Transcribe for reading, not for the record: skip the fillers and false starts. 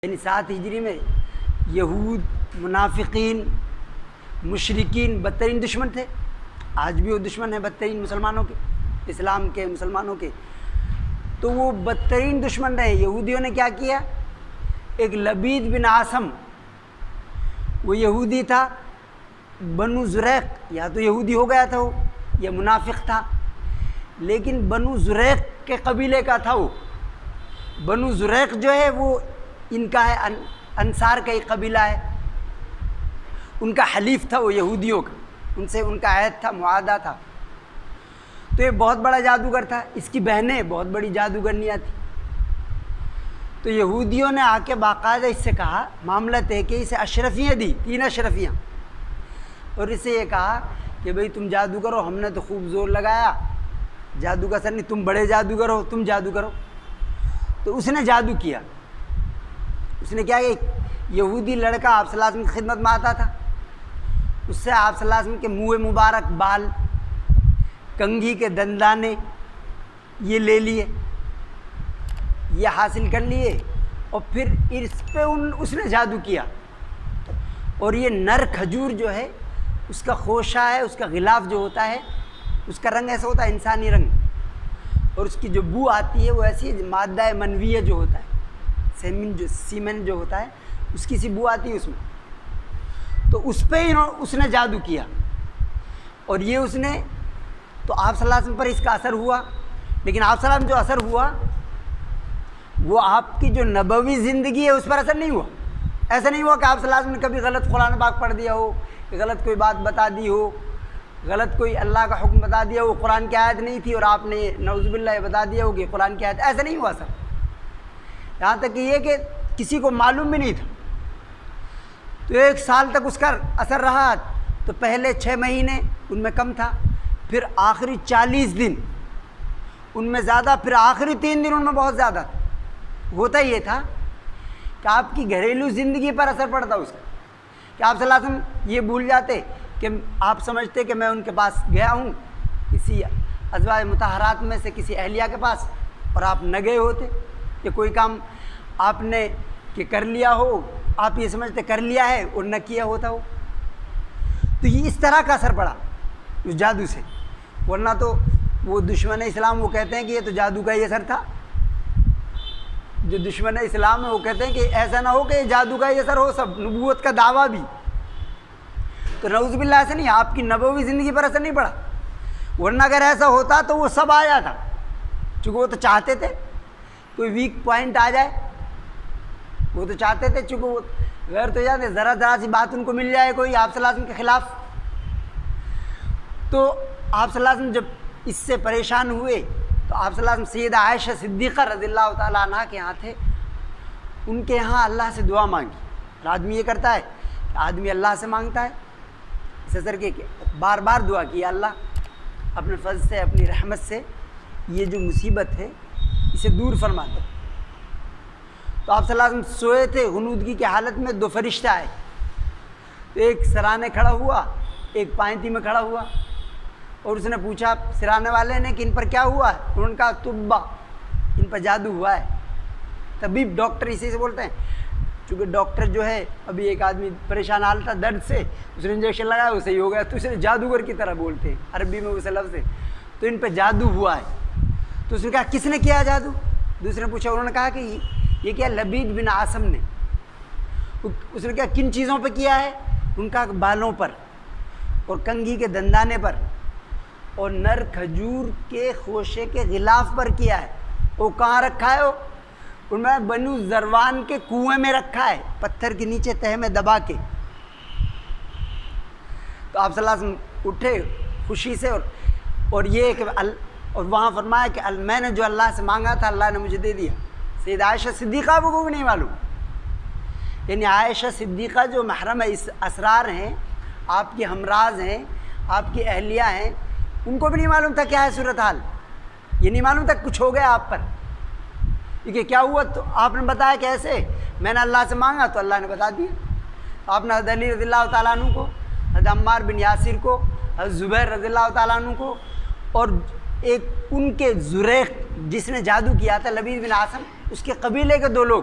یعنی 7 ہجری میں یہود، منافقین، مشرکین بدترین دشمن تھے. آج بھی وہ دشمن ہیں بدترین مسلمانوں کے، اسلام کے، مسلمانوں کے. تو وہ بدترین دشمن رہے. یہودیوں نے کیا کیا؟ ایک لبید بن عاصم، وہ یہودی تھا، بنو زریق، یا تو یہودی ہو گیا تھا وہ یا منافق تھا، لیکن بنو زریق کے قبیلے کا تھا. وہ بنو زریق جو ہے وہ ان کا ہے، انصار کا ایک قبیلہ ہے، ان کا حلیف تھا وہ یہودیوں کا، ان سے ان کا عہد تھا، معاہدہ تھا. تو یہ بہت بڑا جادوگر تھا. اس کی بہنیں بہت بڑی جادوگرنیاں تھیں. تو یہودیوں نے آ کے باقاعدہ اس سے کہا، معاملہ طے کہ اسے اشرفیاں دی، 3 اشرفیاں، اور اسے یہ کہا کہ بھئی تم جادو کرو. ہم نے تو خوب زور لگایا، جادو کا اثر نہیں، تم بڑے جادوگر ہو، تم جادو کرو. تو اس نے جادو کیا. اس نے کیا کہ یہودی لڑکا آپ صلی اللہ علیہ وسلم کی خدمت میں آتا تھا، اس سے آپ صلی اللہ علیہ وسلم کے منہ مبارک، بال، کنگھی کے دندانے یہ لے لیے، یہ حاصل کر لیے، اور پھر اس پہ اس نے جادو کیا. اور یہ نر کھجور جو ہے اس کا خوشہ ہے، اس کا غلاف جو ہوتا ہے اس کا رنگ ایسا ہوتا ہے انسانی رنگ، اور اس کی جو بو آتی ہے وہ ایسی ہے، مادہ منویہ جو ہوتا ہے، سیمن جو ہوتا ہے اس کی سی بو آتی ہے اس میں. تو اس پہ اس نے جادو کیا. اور یہ اس نے تو آپ صلی اللہ علیہ وسلم پر اس کا اثر ہوا. لیکن آپ صلی اللہ علیہ وسلم جو اثر ہوا وہ آپ کی جو نبوی زندگی ہے اس پر اثر نہیں ہوا. ایسا نہیں ہوا کہ آپ صلی اللہ علیہ وسلم نے کبھی غلط قرآن پاک پڑھ دیا ہو، غلط کوئی بات بتا دی ہو، غلط کوئی اللہ کا حکم بتا دیا ہو، قرآن کی آیت نہیں تھی اور آپ نے نعوذ باللہ یہ بتا دیا ہو کہ قرآن کی آیت. ایسا نہیں ہوا سر. یہاں تک کہ یہ کہ کسی کو معلوم بھی نہیں تھا. تو 1 سال تک اس کا اثر رہا. تو پہلے 6 مہینے ان میں کم تھا، پھر آخری 40 دن ان میں زیادہ، پھر آخری 3 دن ان میں بہت زیادہ تھا. ہوتا یہ تھا کہ آپ کی گھریلو زندگی پر اثر پڑتا اس کا، کہ آپ صلی اللہ علیہ وسلم یہ بھول جاتے کہ آپ سمجھتے کہ میں ان کے پاس گیا ہوں کسی ازواج مطہرات میں سے کسی اہلیہ کے پاس، اور آپ نہ گئے ہوتے، کہ کوئی کام آپ نے کہ کر لیا ہو، آپ یہ سمجھتے کر لیا ہے اور نہ کیا ہوتا ہو. تو یہ اس طرح کا اثر پڑا اس جادو سے. ورنہ تو وہ دشمن اسلام وہ کہتے ہیں کہ یہ تو جادو کا ہی اثر تھا. جو دشمن اسلام ہے وہ کہتے ہیں کہ ایسا نہ ہو کہ یہ جادو کا ہی اثر ہو، سب نبوت کا دعویٰ بھی. تو نعوذ باللہ ایسا نہیں، آپ کی نبوی زندگی پر اثر نہیں پڑا. ورنہ اگر ایسا ہوتا تو وہ سب آیا تھا، چونکہ وہ تو چاہتے تھے کوئی ویک پوائنٹ آ جائے. وہ تو چاہتے تھے، چونکہ وہ غیر تو جاتے، ذرا سی بات ان کو مل جائے کوئی آپ صلی اللہ علیہ وسلم کے خلاف. تو آپ صلی اللہ علیہ وسلم جب اس سے پریشان ہوئے تو آپ صلی اللہ علیہ وسلم سیدہ عائشہ صدیقہ رضی اللہ تعالیٰ عنہ کے یہاں تھے. ان کے یہاں اللہ سے دعا مانگی. اور آدمی یہ کرتا ہے کہ آدمی اللہ سے مانگتا ہے اس اثر کے کہ بار بار دعا کی، اللہ اپنے فضل سے، اپنی رحمت سے یہ جو مصیبت ہے اسے دور فرما دو. تو آپ صلی اللہ علیہ وسلم سوئے تھے غنودگی کی حالت میں. 2 فرشتے آئے، تو ایک سرانے کھڑا ہوا، ایک پائنتی میں کھڑا ہوا، اور اس نے پوچھا سرانے والے نے کہ ان پر کیا ہوا ہے؟ انہوں نے کہا طبہ، ان پر جادو ہوا ہے. طبیب، ڈاکٹر اسی سے بولتے ہیں. چونکہ ڈاکٹر جو ہے، ابھی ایک آدمی پریشان حال تھا درد سے، اس نے انجیکشن لگایا، وہ صحیح ہو گیا. تو اسے جادوگر کی طرح بولتے ہیں عربی میں اسے لفظ ہے. تو ان پہ جادو ہوا ہے. تو اس نے کہا کس نے کیا جادو؟ دوسرے نے پوچھا. انہوں نے کہا کہ یہ کیا لبید بن عاصم نے. اس نے کہا کن چیزوں پہ کیا ہے؟ ان کا بالوں پر، اور کنگھی کے دندانے پر، اور نر کھجور کے خوشے کے غلاف پر کیا ہے. وہ کہاں رکھا ہے؟ وہ ان میں بنو زروان کے کنویں میں رکھا ہے، پتھر کے نیچے تہ میں دبا کے. تو آپ صلی اللہ علیہ وسلم اٹھے خوشی سے، اور یہ کہ اور وہاں فرمایا کہ میں نے جو اللہ سے مانگا تھا اللہ نے مجھے دے دیا. سیدہ عائشہ صدیقہ کو بھی نہیں معلوم. یعنی عائشہ صدیقہ جو محرم اسرار ہیں، آپ کی ہمراز ہیں، آپ کی اہلیہ ہیں، ان کو بھی نہیں معلوم تھا کیا ہے صورتحال. یہ نہیں معلوم تھا کچھ ہو گیا آپ پر. کہ کیا ہوا؟ تو آپ نے بتایا کیسے؟ میں نے اللہ سے مانگا تو اللہ نے بتا دیا. آپ نے حضرت علی رضی اللہ تعالیٰ عنہ کو، حضرت عمار بن یاسر کو، حضرت زبیر رضی اللہ تعالیٰ عنہ کو، اور ایک ان کے زریق جس نے جادو کیا تھا لبید بن عاصم، اس کے قبیلے کے 2 لوگ